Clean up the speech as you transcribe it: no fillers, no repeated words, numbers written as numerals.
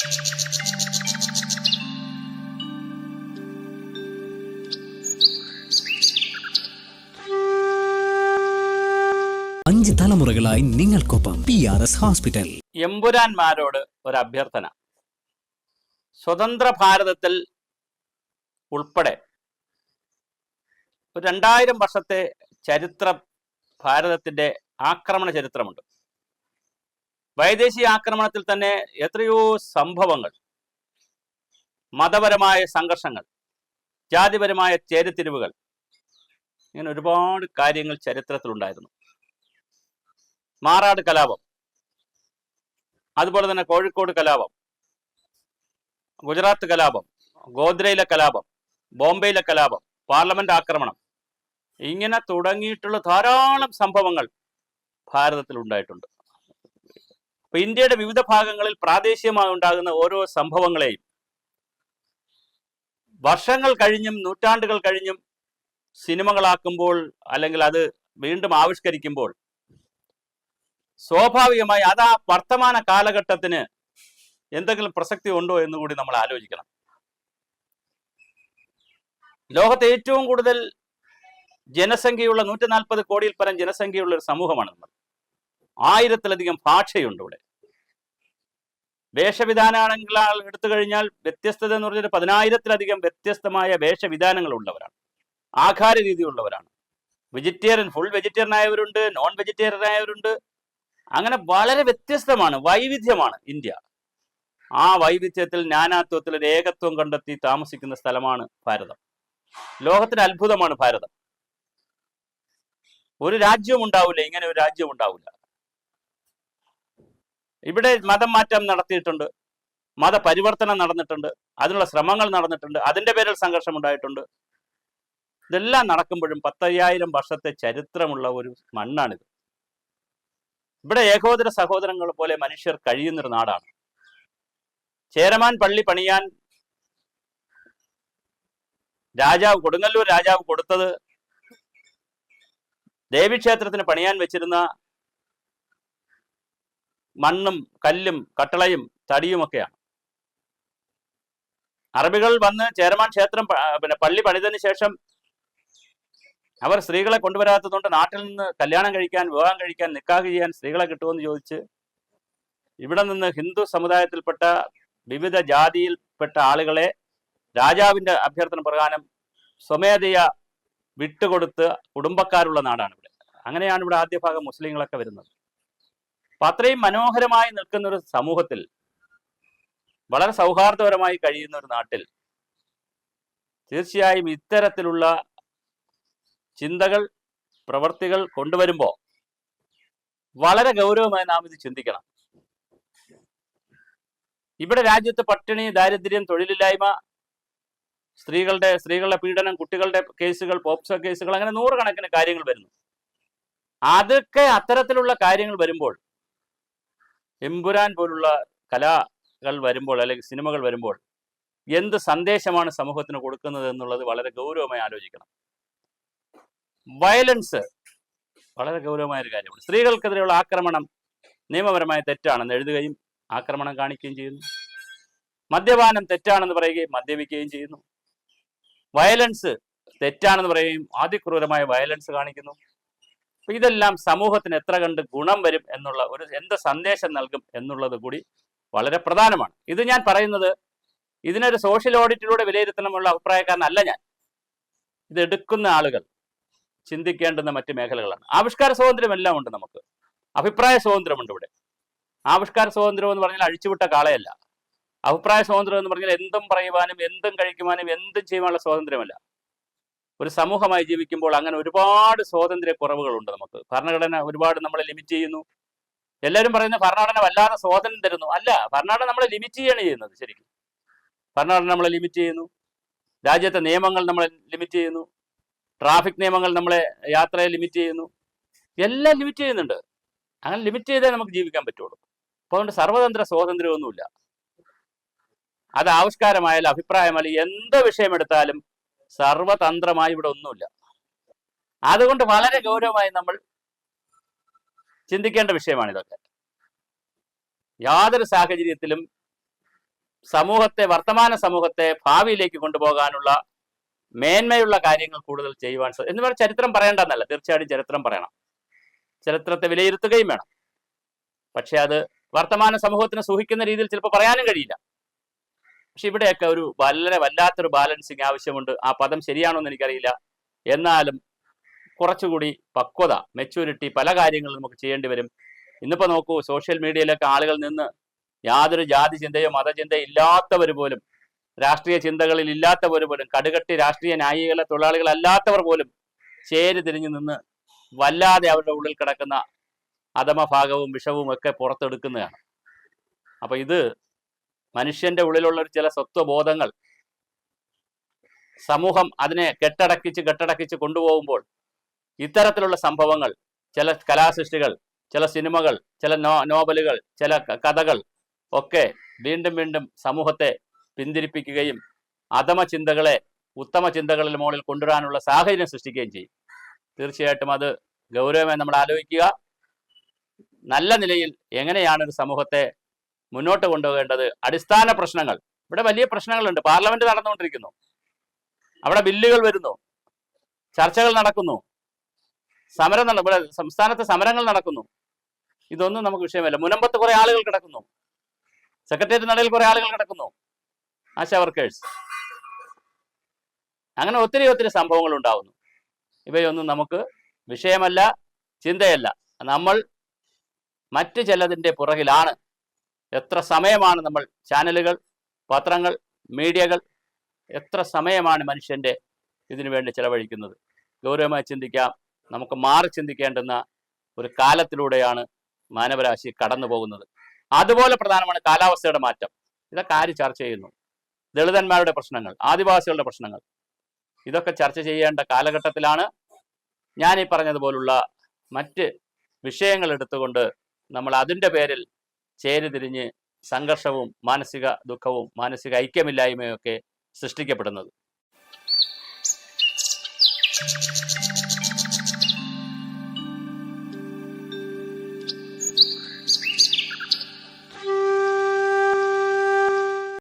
5 തലമുറകളായി നിങ്ങൾക്കൊപ്പം PRS hospital. എമ്പുരാന്മാരോട് ഒരു അഭ്യർത്ഥന. സ്വതന്ത്ര ഭാരതത്തിൽ ഉൾപ്പെടെ ഒരു 2000 വർഷത്തെ ചരിത്രം, ഭാരതത്തിൻ്റെ ആക്രമണ ചരിത്രമുണ്ട്. വൈദേശിക ആക്രമണത്തിൽ തന്നെ എത്രയോ സംഭവങ്ങൾ, മതപരമായ സംഘർഷങ്ങൾ, ജാതിപരമായ ചേരിതിരിവുകൾ, ഇങ്ങനെ ഒരുപാട് കാര്യങ്ങൾ ചരിത്രത്തിലുണ്ടായിരുന്നു. മാറാട് കലാപം, അതുപോലെ തന്നെ കോഴിക്കോട് കലാപം, ഗുജറാത്ത് കലാപം, ഗോദ്രയിലെ കലാപം, ബോംബെയിലെ കലാപം, പാർലമെന്റ് ആക്രമണം, ഇങ്ങനെ തുടങ്ങിയിട്ടുള്ള ധാരാളം സംഭവങ്ങൾ ഭാരതത്തിൽ ഉണ്ടായിട്ടുണ്ട്. അപ്പൊ ഇന്ത്യയുടെ വിവിധ ഭാഗങ്ങളിൽ പ്രാദേശികമായി ഉണ്ടാകുന്ന ഓരോ സംഭവങ്ങളെയും വർഷങ്ങൾ കഴിഞ്ഞും നൂറ്റാണ്ടുകൾ കഴിഞ്ഞും സിനിമകളാക്കുമ്പോൾ, അല്ലെങ്കിൽ അത് വീണ്ടും ആവിഷ്കരിക്കുമ്പോൾ, സ്വാഭാവികമായി അത് ആ വർത്തമാന കാലഘട്ടത്തിന് എന്തെങ്കിലും പ്രസക്തി ഉണ്ടോ എന്നുകൂടി നമ്മൾ ആലോചിക്കണം. ലോകത്തെ ഏറ്റവും കൂടുതൽ ജനസംഖ്യയുള്ള 140 കോടിയിൽ പരം ജനസംഖ്യയുള്ള ഒരു സമൂഹമാണ് നമ്മൾ. 1000-ലധികം ഭാഷയുണ്ട് ഇവിടെ. വേഷവിധാനങ്ങൾ എടുത്തു കഴിഞ്ഞാൽ വ്യത്യസ്തത എന്ന് പറഞ്ഞാൽ 10,000-ലധികം വ്യത്യസ്തമായ വേഷവിധാനങ്ങൾ ഉള്ളവരാണ്. ആഹാര രീതി ഉള്ളവരാണ്. വെജിറ്റേറിയൻ, ഫുൾ വെജിറ്റേറിയൻ ആയവരുണ്ട്, നോൺ വെജിറ്റേറിയൻ ആയവരുണ്ട്. അങ്ങനെ വളരെ വ്യത്യസ്തമാണ്, വൈവിധ്യമാണ് ഇന്ത്യ. ആ വൈവിധ്യത്തിൽ, നാനാത്വത്തിൽ ഒരു ഏകത്വം കണ്ടെത്തി താമസിക്കുന്ന സ്ഥലമാണ് ഭാരതം. ലോകത്തിന് അത്ഭുതമാണ് ഭാരതം. ഒരു രാജ്യവും ഉണ്ടാവില്ല, ഇങ്ങനെ ഒരു രാജ്യം ഉണ്ടാവില്ല. ഇവിടെ മതം മാറ്റം നടത്തിയിട്ടുണ്ട്, മതപരിവർത്തനം നടന്നിട്ടുണ്ട്, അതിനുള്ള ശ്രമങ്ങൾ നടന്നിട്ടുണ്ട്, അതിൻ്റെ പേരിൽ സംഘർഷം ഉണ്ടായിട്ടുണ്ട്. ഇതെല്ലാം നടക്കുമ്പോഴും 10,000 വർഷത്തെ ചരിത്രമുള്ള ഒരു മണ്ണാണിത്. ഇവിടെ ഏകോദര സഹോദരങ്ങൾ പോലെ മനുഷ്യർ കഴിയുന്നൊരു നാടാണ്. ചേരമാൻ പള്ളി പണിയാൻ രാജാവ്, കൊടുങ്ങല്ലൂർ രാജാവ് കൊടുത്തത് ദേവീക്ഷേത്രത്തിന് പണിയാൻ വെച്ചിരുന്ന മണ്ണും കല്ലും കട്ടളയും തടിയുമൊക്കെയാണ്. അറബികൾ വന്ന് ചേരമാൻ ക്ഷേത്രം പള്ളി പണിതതിന് ശേഷം അവർ സ്ത്രീകളെ കൊണ്ടുവരാത്തതുകൊണ്ട് നാട്ടിൽ നിന്ന് കല്യാണം കഴിക്കാൻ, വിവാഹം കഴിക്കാൻ, നിക്കാഹ് ചെയ്യാൻ സ്ത്രീകളെ കിട്ടുമെന്ന് ചോദിച്ച് ഇവിടെ നിന്ന് ഹിന്ദു സമുദായത്തിൽപ്പെട്ട വിവിധ ജാതിയിൽപ്പെട്ട ആളുകളെ രാജാവിൻ്റെ അഭ്യർത്ഥന പ്രകാരം സ്വമേധയ വിട്ടുകൊടുത്ത് കുടുംബക്കാരുള്ള നാടാണ് ഇവിടെ. അങ്ങനെയാണ് ഇവിടെ ആദ്യ ഭാഗം മുസ്ലിങ്ങളൊക്കെ വരുന്നത്. അപ്പം അത്രയും മനോഹരമായി നിൽക്കുന്ന ഒരു സമൂഹത്തിൽ, വളരെ സൗഹാർദ്ദപരമായി കഴിയുന്ന ഒരു നാട്ടിൽ തീർച്ചയായും ഇത്തരത്തിലുള്ള ചിന്തകൾ, പ്രവർത്തികൾ കൊണ്ടുവരുമ്പോൾ വളരെ ഗൗരവമായി നാം ഇത് ചിന്തിക്കണം. ഇവിടെ രാജ്യത്ത് പട്ടിണി, ദാരിദ്ര്യം, തൊഴിലില്ലായ്മ, സ്ത്രീകളുടെ പീഡനം, കുട്ടികളുടെ കേസുകൾ, പോക്സോ കേസുകൾ, അങ്ങനെ 100 കണക്കിന് കാര്യങ്ങൾ വരുന്നു. അതൊക്കെ അത്തരത്തിലുള്ള കാര്യങ്ങൾ വരുമ്പോൾ, എമ്പുരാൻ പോലുള്ള കലകൾ വരുമ്പോൾ, അല്ലെങ്കിൽ സിനിമകൾ വരുമ്പോൾ, എന്ത് സന്ദേശമാണ് സമൂഹത്തിന് കൊടുക്കുന്നത് എന്നുള്ളത് വളരെ ഗൗരവമായി ആലോചിക്കണം. വയലൻസ് വളരെ ഗൗരവമായൊരു കാര്യമാണ്. സ്ത്രീകൾക്കെതിരെയുള്ള ആക്രമണം നിയമപരമായ തെറ്റാണെന്ന് എഴുതുകയും ആക്രമണം കാണിക്കുകയും ചെയ്യുന്നു. മദ്യപാനം തെറ്റാണെന്ന് പറയുകയും മദ്യപിക്കുകയും ചെയ്യുന്നു. വയലൻസ് തെറ്റാണെന്ന് പറയുകയും അതിക്രൂരമായ വയലൻസ് കാണിക്കുന്നു. അപ്പം ഇതെല്ലാം സമൂഹത്തിന് എത്ര കണ്ട് ഗുണം വരും എന്നുള്ള എന്ത് സന്ദേശം നൽകും എന്നുള്ളത് കൂടി വളരെ പ്രധാനമാണ്. ഇത് ഞാൻ പറയുന്നത് ഇതിനൊരു സോഷ്യൽ ഓഡിറ്റിലൂടെ വിലയിരുത്തണമുള്ള അഭിപ്രായക്കാരനല്ല ഞാൻ. ഇത് എടുക്കുന്ന ആളുകൾ ചിന്തിക്കേണ്ടുന്ന മറ്റ് മേഖലകളാണ്. ആവിഷ്കാര സ്വാതന്ത്ര്യം എല്ലാം ഉണ്ട് നമുക്ക്. അഭിപ്രായ സ്വാതന്ത്ര്യമുണ്ട് ഇവിടെ. ആവിഷ്കാര സ്വാതന്ത്ര്യം എന്ന് പറഞ്ഞാൽ അഴിച്ചുവിട്ട കാളയല്ല. അഭിപ്രായ സ്വാതന്ത്ര്യം എന്ന് പറഞ്ഞാൽ എന്തും പറയുവാനും, എന്തും കഴിക്കുവാനും, എന്തും ചെയ്യുവാനുള്ള സ്വാതന്ത്ര്യമല്ല. ഒരു സമൂഹമായി ജീവിക്കുമ്പോൾ അങ്ങനെ ഒരുപാട് സ്വാതന്ത്ര്യ കുറവുകളുണ്ട് നമുക്ക്. ഭരണഘടന ഒരുപാട് നമ്മളെ ലിമിറ്റ് ചെയ്യുന്നു. എല്ലാവരും പറയുന്നത് ഭരണഘടന വല്ലാതെ സ്വാതന്ത്ര്യം തരുന്നു. അല്ല, ഭരണഘടന നമ്മളെ ലിമിറ്റ് ചെയ്യാണ് ചെയ്യുന്നത്. ശരിക്കും ഭരണഘടന നമ്മളെ ലിമിറ്റ് ചെയ്യുന്നു. രാജ്യത്തെ നിയമങ്ങൾ നമ്മളെ ലിമിറ്റ് ചെയ്യുന്നു. ട്രാഫിക് നിയമങ്ങൾ നമ്മളെ യാത്രയെ ലിമിറ്റ് ചെയ്യുന്നു. എല്ലാം ലിമിറ്റ് ചെയ്യുന്നുണ്ട്. അങ്ങനെ ലിമിറ്റ് ചെയ്തേ നമുക്ക് ജീവിക്കാൻ പറ്റുള്ളൂ. അപ്പോൾ അതുകൊണ്ട് സർവതന്ത്ര സ്വാതന്ത്ര്യമൊന്നുമില്ല. അത് ആവിഷ്കാരമായാലും അഭിപ്രായമായാലും എന്ത് വിഷയമെടുത്താലും സർവതന്ത്രമായി ഇവിടെ ഒന്നുമില്ല. അതുകൊണ്ട് വളരെ ഗൗരവമായി നമ്മൾ ചിന്തിക്കേണ്ട വിഷയമാണ് ഇതൊക്കെ. യാതൊരു സാഹചര്യത്തിലും സമൂഹത്തെ, വർത്തമാന സമൂഹത്തെ ഭാവിയിലേക്ക് കൊണ്ടുപോകാനുള്ള മേന്മയുള്ള കാര്യങ്ങൾ കൂടുതൽ ചെയ്യുവാൻ എന്ന് പറഞ്ഞാൽ ചരിത്രം പറയേണ്ടെന്നല്ല, തീർച്ചയായിട്ടും ചരിത്രം പറയണം, ചരിത്രത്തെ വിലയിരുത്തുകയും വേണം. പക്ഷെ അത് വർത്തമാന സമൂഹത്തിന് സുഖിക്കുന്ന രീതിയിൽ ചിലപ്പോൾ പറയാനും കഴിയില്ല. പക്ഷെ ഇവിടെയൊക്കെ ഒരു വല്ലാത്തൊരു ബാലൻസിങ് ആവശ്യമുണ്ട്. ആ പദം ശരിയാണോ എന്ന് എനിക്കറിയില്ല. എന്നാലും കുറച്ചുകൂടി പക്വത, മെച്യൂരിറ്റി പല കാര്യങ്ങളും നമുക്ക് ചെയ്യേണ്ടി വരും. ഇന്നിപ്പോൾ നോക്കൂ, സോഷ്യൽ മീഡിയയിലൊക്കെ ആളുകൾ നിന്ന് യാതൊരു ജാതി ചിന്തയോ മതചിന്തയോ ഇല്ലാത്തവർ പോലും, രാഷ്ട്രീയ ചിന്തകളിൽ ഇല്ലാത്തവർ പോലും, കടുകട്ടി രാഷ്ട്രീയ ന്യായികളെ തൊഴിലാളികളല്ലാത്തവർ പോലും ചേരി തിരിഞ്ഞു നിന്ന് വല്ലാതെ അവരുടെ ഉള്ളിൽ കിടക്കുന്ന അധമഭാഗവും വിഷവും ഒക്കെ പുറത്തെടുക്കുന്നതാണ്. അപ്പൊ ഇത് മനുഷ്യന്റെ ഉള്ളിലുള്ള ചില സ്വത്വബോധങ്ങൾ സമൂഹം അതിനെ കെട്ടടക്കിച്ച് കൊണ്ടുപോകുമ്പോൾ ഇത്തരത്തിലുള്ള സംഭവങ്ങൾ, ചില കലാസൃഷ്ടികൾ, ചില സിനിമകൾ, ചില നോവലുകൾ, ചില കഥകൾ ഒക്കെ വീണ്ടും വീണ്ടും സമൂഹത്തെ പിന്തിരിപ്പിക്കുകയും അധമ ചിന്തകളെ ഉത്തമ ചിന്തകളിൽ മുകളിൽ കൊണ്ടുവരാനുള്ള സാഹചര്യം സൃഷ്ടിക്കുകയും ചെയ്യും. തീർച്ചയായിട്ടും അത് ഗൗരവമായി നമ്മൾ ആലോചിക്കുക. നല്ല നിലയിൽ എങ്ങനെയാണ് ഒരു സമൂഹത്തെ മുന്നോട്ട് കൊണ്ടുപോകേണ്ടത്? അടിസ്ഥാന പ്രശ്നങ്ങൾ, ഇവിടെ വലിയ പ്രശ്നങ്ങളുണ്ട്. പാർലമെന്റ് നടന്നുകൊണ്ടിരിക്കുന്നു, അവിടെ ബില്ലുകൾ വരുന്നു, ചർച്ചകൾ നടക്കുന്നു, ഇവിടെ സംസ്ഥാനത്ത് സമരങ്ങൾ നടക്കുന്നു. ഇതൊന്നും നമുക്ക് വിഷയമല്ല. മുനമ്പത്ത് കുറെ ആളുകൾ കിടക്കുന്നു, സെക്രട്ടേറിയറ്റ് നടയിൽ കുറെ ആളുകൾ കിടക്കുന്നു, ആശാ വർക്കേഴ്സ്. അങ്ങനെ ഒത്തിരി സംഭവങ്ങൾ ഉണ്ടാവുന്നു. ഇവയൊന്നും നമുക്ക് വിഷയമല്ല, ചിന്തയല്ല. നമ്മൾ മറ്റ് ചിലതിൻ്റെ പുറകിലാണ്. എത്ര സമയമാണ് നമ്മൾ ചാനലുകൾ, പത്രങ്ങൾ, മീഡിയകൾ, എത്ര സമയമാണ് മനുഷ്യൻ്റെ ഇതിനു വേണ്ടി ചെലവഴിക്കുന്നത്? ഗൗരവമായി ചിന്തിക്കാം. നമുക്ക് മാറി ചിന്തിക്കേണ്ടുന്ന ഒരു കാലത്തിലൂടെയാണ് മാനവരാശി കടന്നു പോകുന്നത്. അതുപോലെ പ്രധാനമാണ് കാലാവസ്ഥയുടെ മാറ്റം. ഇതൊക്കെ ആര് ചർച്ച ചെയ്യുന്നു? ദളിതന്മാരുടെ പ്രശ്നങ്ങൾ, ആദിവാസികളുടെ പ്രശ്നങ്ങൾ, ഇതൊക്കെ ചർച്ച ചെയ്യേണ്ട കാലഘട്ടത്തിലാണ് ഞാൻ ഈ പറഞ്ഞതുപോലുള്ള മറ്റ് വിഷയങ്ങൾ എടുത്തുകൊണ്ട് നമ്മൾ അതിൻ്റെ പേരിൽ ചേരിതിരിഞ്ഞ് സംഘർഷവും മാനസിക ദുഃഖവും മാനസിക ഐക്യമില്ലായ്മയും ഒക്കെ സൃഷ്ടിക്കപ്പെടുന്നത്.